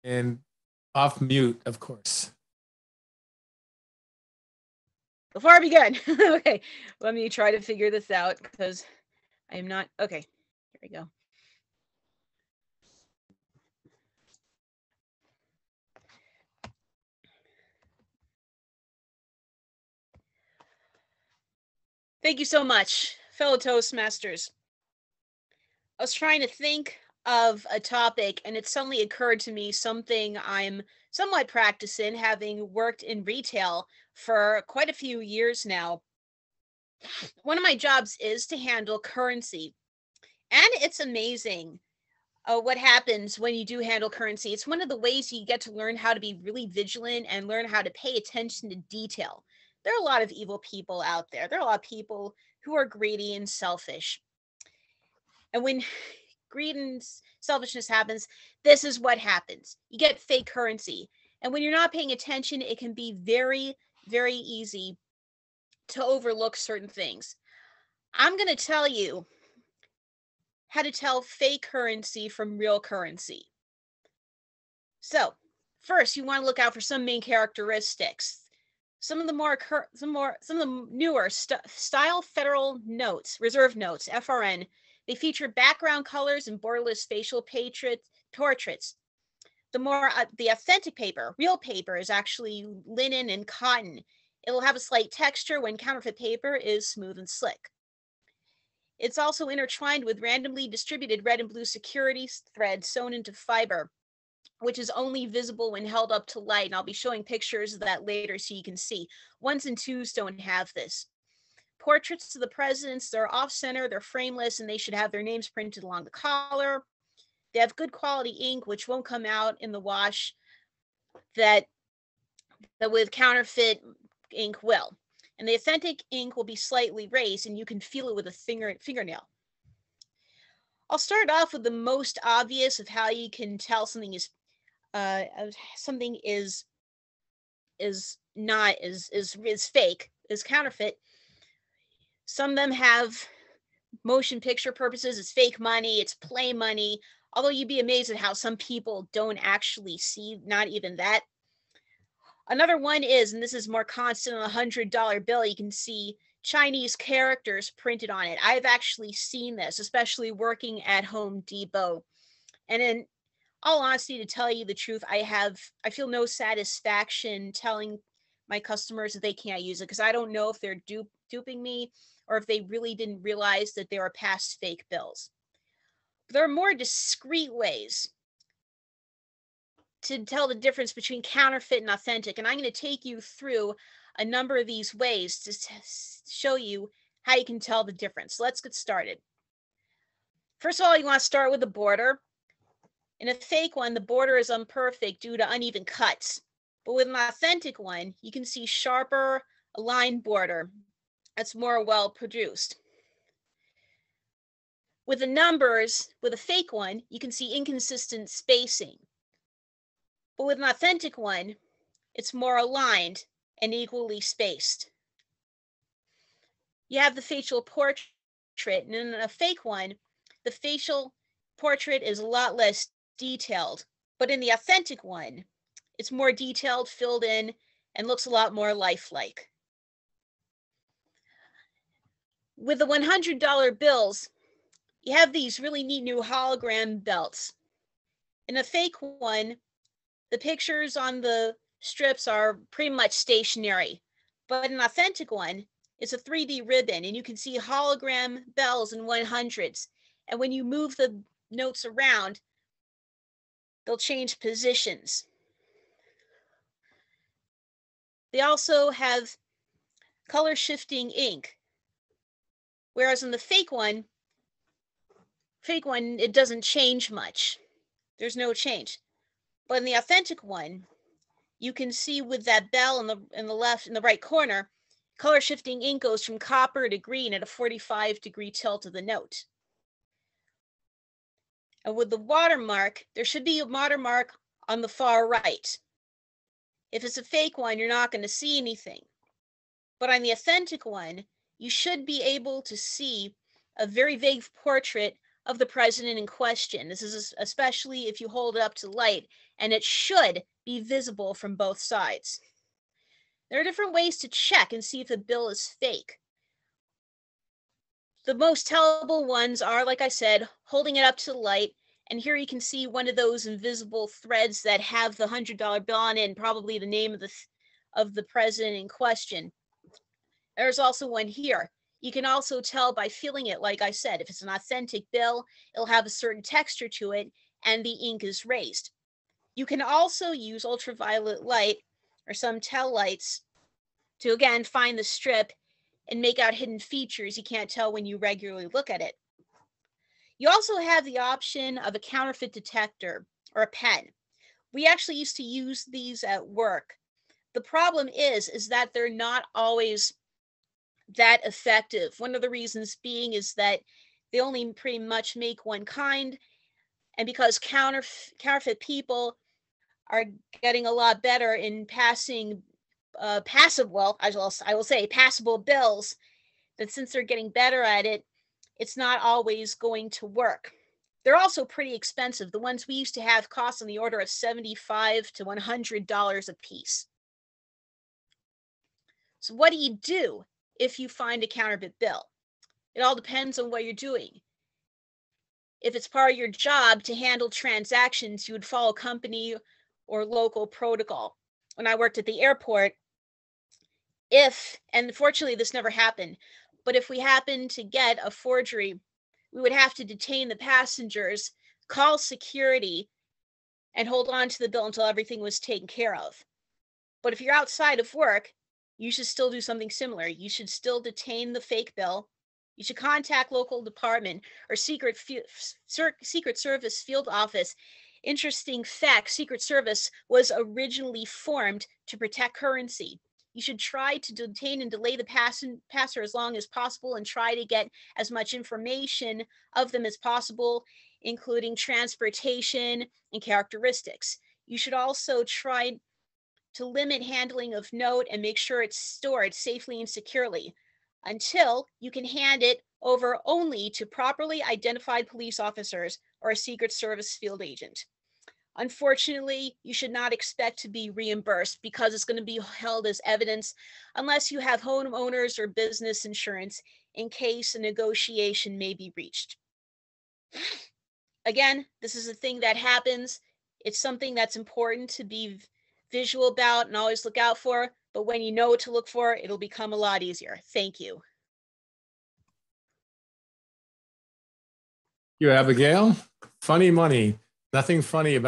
and off mute, of course. Before I begin, okay, let me try to figure this out because I am not. Okay, here we go. Thank you so much, fellow Toastmasters. I was trying to think of a topic, and it suddenly occurred to me something I'm somewhat practicing, having worked in retail for quite a few years now. One of my jobs is to handle currency, and it's amazing what happens when you do handle currency. It's one of the ways you get to learn how to be really vigilant and learn how to pay attention to detail. There are a lot of evil people out there. There are a lot of people who are greedy and selfish. And when greed and selfishness happens, this is what happens. You get fake currency. And when you're not paying attention, it can be very, very easy to overlook certain things. I'm going to tell you how to tell fake currency from real currency. So, first, you want to look out for some main characteristics. Some of the newer style federal notes, reserve notes, FRN, they feature background colors and borderless facial portraits. The authentic paper, real paper, is actually linen and cotton. It'll have a slight texture when counterfeit paper is smooth and slick. It's also intertwined with randomly distributed red and blue security threads sewn into fiber, which is only visible when held up to light. And I'll be showing pictures of that later so you can see. Ones and twos don't have this. Portraits of the presidents, they're off-center, they're frameless, and they should have their names printed along the collar. They have good quality ink, which won't come out in the wash that with counterfeit ink will. And the authentic ink will be slightly raised, and you can feel it with a fingernail. I'll start off with the most obvious of how you can tell something is fake, is counterfeit. Some of them have motion picture purposes. It's fake money, it's play money. Although you'd be amazed at how some people don't actually see not even that. Another one is, and this is more constant on a $100 bill, you can see Chinese characters printed on it. I've actually seen this, especially working at Home Depot. And in all honesty, to tell you the truth, I feel no satisfaction telling my customers that they can't use it, because I don't know if they're duping me or if they really didn't realize that they were past fake bills. But there are more discreet ways to tell the difference between counterfeit and authentic, and I'm going to take you through a number of these ways to show you how you can tell the difference. Let's get started. First of all, you want to start with the border. In a fake one, the border is imperfect due to uneven cuts. But with an authentic one, you can see sharper, aligned border. That's more well produced. With the numbers, with a fake one, you can see inconsistent spacing. But with an authentic one, it's more aligned and equally spaced. You have the facial portrait, and in a fake one, the facial portrait is a lot less detailed. But in the authentic one, it's more detailed, filled in, and looks a lot more lifelike. With the $100 bills, you have these really neat new hologram belts. In a fake one, the pictures on the strips are pretty much stationary, but an authentic one is a 3D ribbon, and you can see hologram bells in 100s. And when you move the notes around, they'll change positions. They also have color shifting ink, whereas in the fake one, it doesn't change much. There's no change. But in the authentic one, you can see with that bell in the right corner, color shifting ink goes from copper to green at a 45-degree tilt of the note. And with the watermark, there should be a watermark on the far right. If it's a fake one, you're not going to see anything. But on the authentic one, you should be able to see a very vague portrait of the president in question. This is especially if you hold it up to light, and it should be visible from both sides. There are different ways to check and see if a bill is fake. The most tellable ones are, like I said, holding it up to the light, and here you can see one of those invisible threads that have the $100 bill on it and probably the name of the president in question. There's also one here. You can also tell by feeling it, like I said, if it's an authentic bill, it'll have a certain texture to it and the ink is raised. You can also use ultraviolet light or some tell lights to, again, find the strip and make out hidden features you can't tell when you regularly look at it. You also have the option of a counterfeit detector or a pen. We actually used to use these at work. The problem is that they're not always that effective. One of the reasons being is that they only pretty much make one kind, and because counterfeit people are getting a lot better in passing passable bills, that since they're getting better at it, it's not always going to work. They're also pretty expensive. The ones we used to have cost on the order of $75 to $100 a piece. So what do you do if you find a counterfeit bill? It all depends on what you're doing. If it's part of your job to handle transactions, you would follow company or local protocol. When I worked at the airport, and fortunately this never happened, but if we happened to get a forgery, we would have to detain the passengers, call security, and hold on to the bill until everything was taken care of. But if you're outside of work, you should still do something similar. You should still detain the fake bill. You should contact local department or Secret Service field office. Interesting fact, Secret Service was originally formed to protect currency. You should try to detain and delay the passer as long as possible and try to get as much information of them as possible, including transportation and characteristics. You should also try to limit handling of note and make sure it's stored safely and securely until you can hand it over only to properly identified police officers or a Secret Service field agent. Unfortunately, you should not expect to be reimbursed because it's going to be held as evidence unless you have homeowners or business insurance in case a negotiation may be reached. Again, this is a thing that happens. It's something that's important to be visual about and always look out for, but when you know what to look for, it'll become a lot easier. Thank you. You, Abigail. Funny money. Nothing funny about